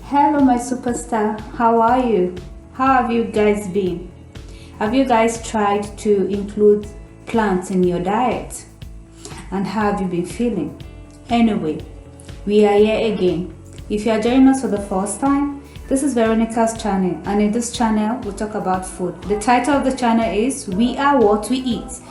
Hello my superstar, how are you? How have you guys been? Have you guys tried to include plants in your diet? And how have you been feeling? Anyway, we are here again. If you are joining us for the first time, this is Veronica's channel, and in this channel we talk about food. The title of the channel is We Are What We Eat.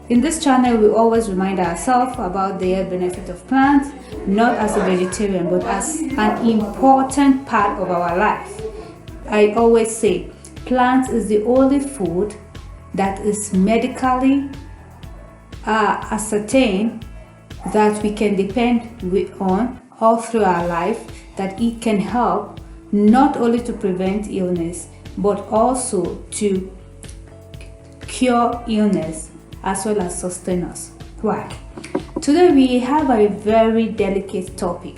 In this channel we always remind ourselves about the health benefit of plants, not as a vegetarian but as an important part of our life. I always say plants is the only food that is medically ascertained that we can depend on all through our life, that it can help not only to prevent illness but also to cure illness as well as sustain us. Why? Today we have a very delicate topic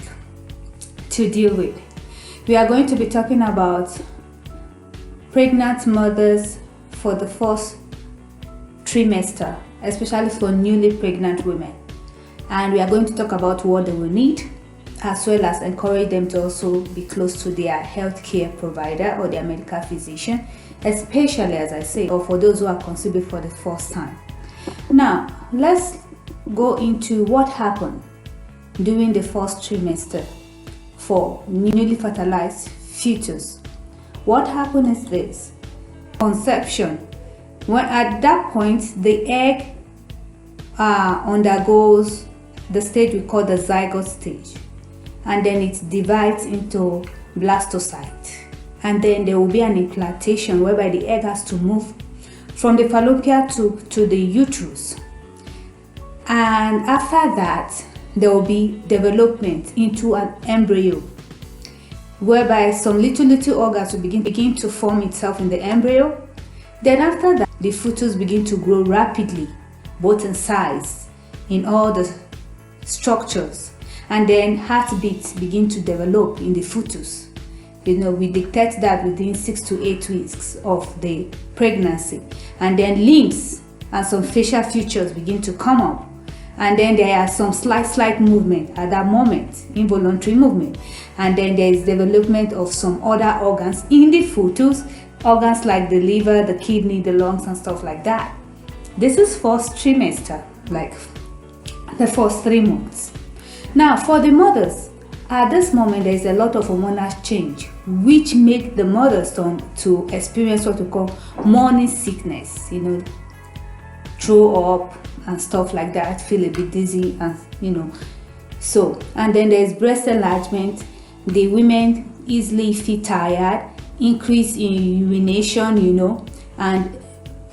to deal with. We are going to be talking about pregnant mothers for the first trimester, especially for newly pregnant women. And we are going to talk about what they will need, as well as encourage them to also be close to their healthcare provider or their medical physician, especially, as I say, or for those who are conceiving for the first time. Now, let's go into what happened during the first trimester for newly fertilized fetus. What happened is this: conception. When at that point the egg undergoes the stage we call the zygote stage, and then it divides into blastocyte, and then there will be an implantation whereby the egg has to move from the fallopian tube to the uterus, and after that there will be development into an embryo whereby some little organs will begin to form itself in the embryo. Then after that the fetus begin to grow rapidly, both in size, in all the structures, and then heartbeats begin to develop in the fetus. We detect that within 6 to 8 weeks of the pregnancy, and then limbs and some facial features begin to come up, and then there are some slight movement at that moment, involuntary movement, and then there is development of some other organs in the fetus, organs like the liver, the kidney, the lungs, and stuff like that. This is first trimester, like the first 3 months. Now for the mothers, at this moment there is a lot of hormonal change which make the mothers turn to experience what we call morning sickness, throw up and stuff like that, feel a bit dizzy, and and then there is breast enlargement. The women easily feel tired, increase in urination, and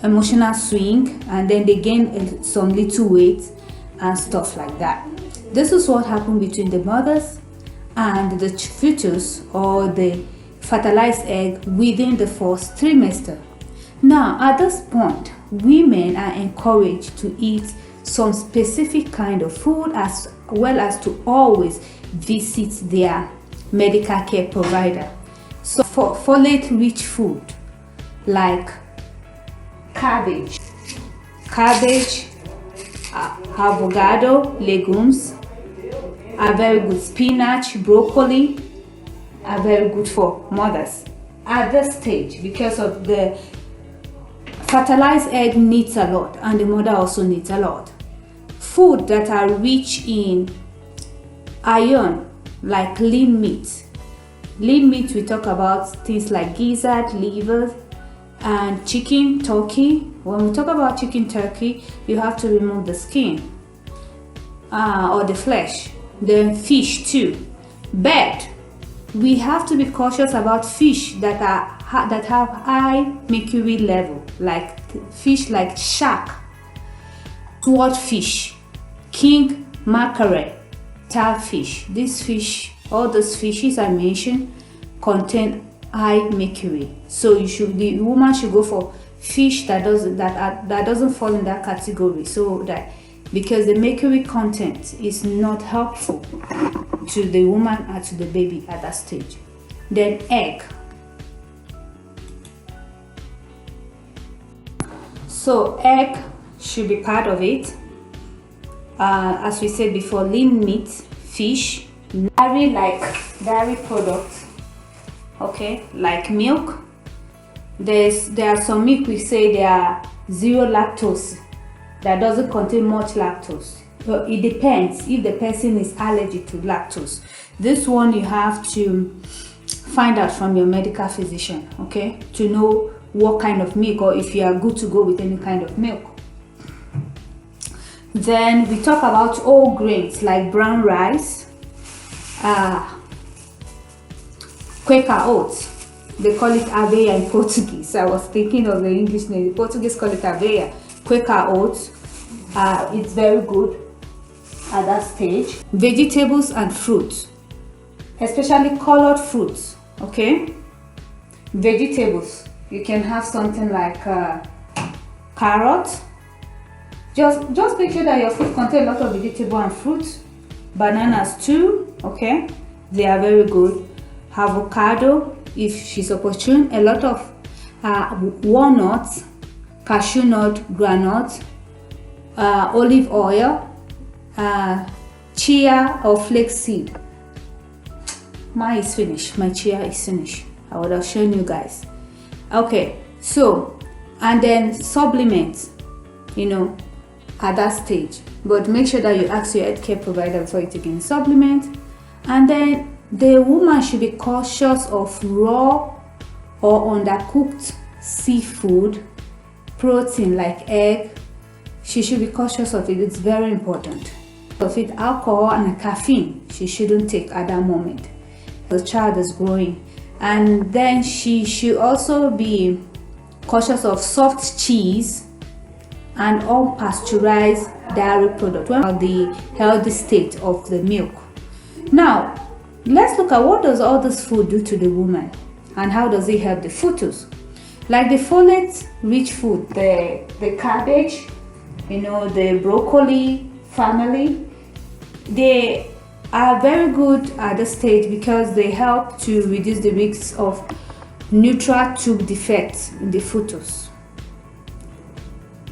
emotional swing, and then they gain some little weight and stuff like that. This is what happened between the mothers and the fetus or the fertilized egg within the first trimester. Now at this point, women are encouraged to eat some specific kind of food, as well as to always visit their medical care provider. So for folate rich food like cabbage, avocado, legumes are very good. Spinach, broccoli are very good for mothers at this stage, because of the fertilized egg needs a lot and the mother also needs a lot. Food that are rich in iron, like lean meat. Lean meat, we talk about things like gizzard, liver, and chicken, turkey. When we talk about chicken, turkey, you have to remove the skin or the flesh. Then fish too. But we have to be cautious about fish that have high mercury level, like fish like shark, swordfish, king mackerel, starfish. These fish, all those fishes I mentioned, contain high mercury. So the woman should go for fish that doesn't fall in that category, so that, because the mercury content is not helpful to the woman and to the baby at that stage. Then egg. So egg should be part of it. As we said before, lean meat, fish, dairy products, okay, like milk. There are some milk we say they are zero lactose, that doesn't contain much lactose. So it depends if the person is allergic to lactose. This one you have to find out from your medical physician, okay, to know what kind of milk, or if you are good to go with any kind of milk. Then we talk about whole grains like brown rice, Quaker oats. They call it aveia in Portuguese. I was thinking of the English name. The Portuguese call it aveia. Quaker oats. It's very good at that stage. Vegetables and fruits, especially colored fruits, okay? Vegetables, you can have something like carrot. Just make sure that your food contains a lot of vegetable and fruits. Bananas too, okay? They are very good. Avocado, if she's opportune. A lot of walnuts, cashew nut, groundnut, olive oil, chia or flaxseed. Mine is finished. My chia is finished. I would have shown you guys. Okay, so, and then supplements, you know, at that stage. But make sure that you ask your healthcare provider before you take any supplement. And then the woman should be cautious of raw or undercooked seafood, protein like egg. She should be cautious of it. It's very important. Of it, alcohol and caffeine she shouldn't take at that moment. The child is growing. And then she should also be cautious of soft cheese and unpasteurized dairy product, the healthy state of the milk. Now, let's look at what does all this food do to the woman and how does it help the fetus. Like the folate-rich food, the cabbage, you know, the broccoli family, they are very good at this stage because they help to reduce the risks of neutral tube defects in the fetus.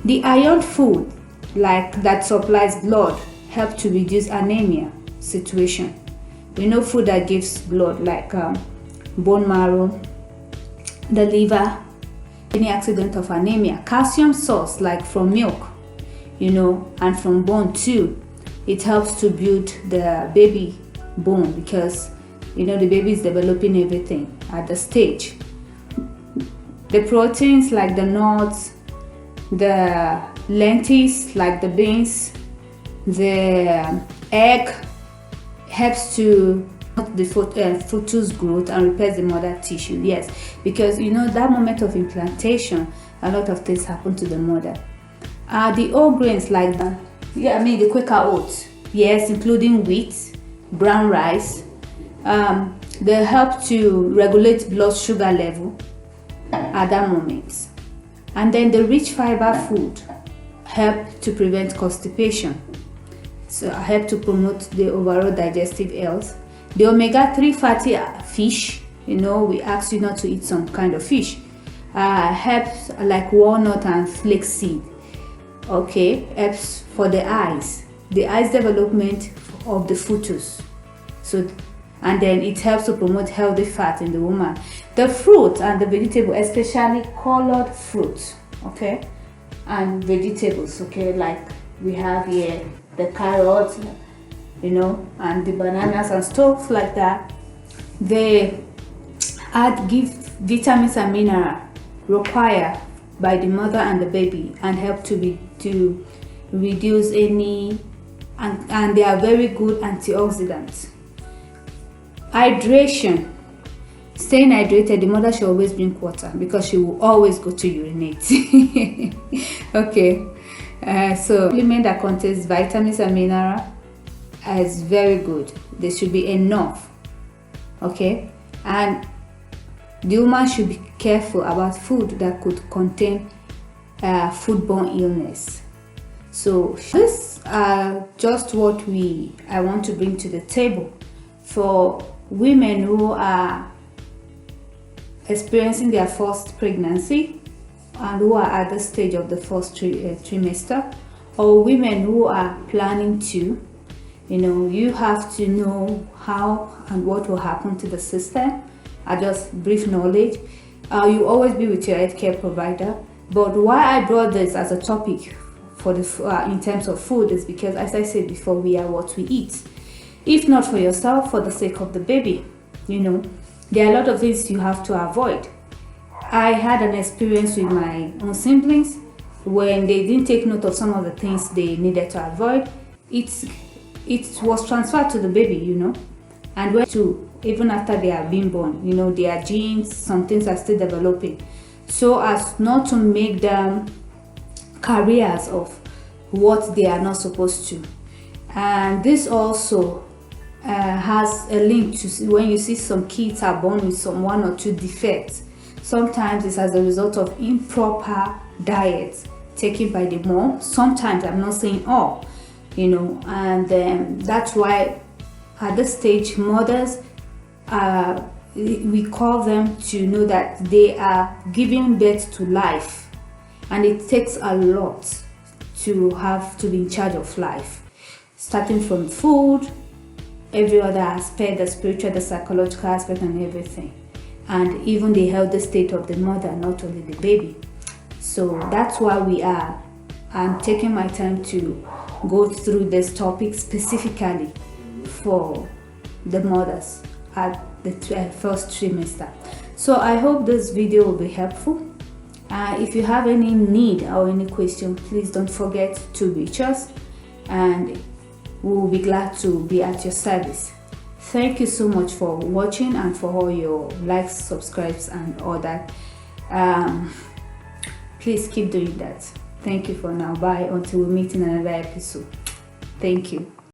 The iron food, like that supplies blood, help to reduce anemia situation. We know food that gives blood, like bone marrow, the liver, any accident of anemia. Calcium source, like from milk, you know, and from bone too. It helps to build the baby bone because, you know, the baby is developing everything at the stage. The proteins like the nuts, the lentils like the beans, the egg helps to the fetus growth and repairs the mother tissue. Yes, because you know that moment of implantation, a lot of things happen to the mother. The whole grains like that. Yeah, I mean the Quaker oats, yes, including wheat, brown rice, they help to regulate blood sugar level at that moment. And then the rich fiber food help to prevent constipation, so help to promote the overall digestive health. The omega-3 fatty fish, you know, we ask you not to eat some kind of fish, helps like walnut and flaxseed. Okay, helps for the eyes development of the fetus. So, and then it helps to promote healthy fat in the woman. The fruit and the vegetable, especially colored fruits, okay, and vegetables, okay, like we have here the carrots, you know, and the bananas and stuff like that. They give vitamins and minerals required by the mother and the baby and help to reduce any, and they are very good antioxidants. Hydration. Staying hydrated, the mother should always drink water because she will always go to urinate. Okay, so supplement that contains vitamins and minerals is very good. There should be enough. Okay, and the woman should be careful about food that could contain foodborne illness. So this are just what I want to bring to the table for women who are experiencing their first pregnancy and who are at the stage of the first trimester, or women who are planning to. You have to know how and what will happen to the system. Just brief knowledge. You always be with your healthcare provider. But why I brought this as a topic for the in terms of food is because, as I said before, we are what we eat. If not for yourself, for the sake of the baby. There are a lot of things you have to avoid. I had an experience with my own siblings when they didn't take note of some of the things they needed to avoid. It was transferred to the baby, and where to, even after they are being born, their genes, some things are still developing, so as not to make them carriers of what they are not supposed to. And this also has a link to when you see some kids are born with some 1 or 2 defects. Sometimes it's as a result of improper diet taken by the mom. Sometimes, I'm not saying all, and that's why at this stage mothers, we call them to know that they are giving birth to life, and it takes a lot to have to be in charge of life, starting from food, every other aspect, the spiritual, the psychological aspect, and everything, and even the healthy state of the mother, not only the baby. So that's why I'm taking my time to go through this topic specifically for the mothers at the first trimester. So I hope this video will be helpful. If you have any need or any question, please don't forget to reach us, and we will be glad to be at your service. Thank you so much for watching and for all your likes, subscribes, and all that. Please keep doing that. Thank you for now. Bye until we meet in another episode. Thank you.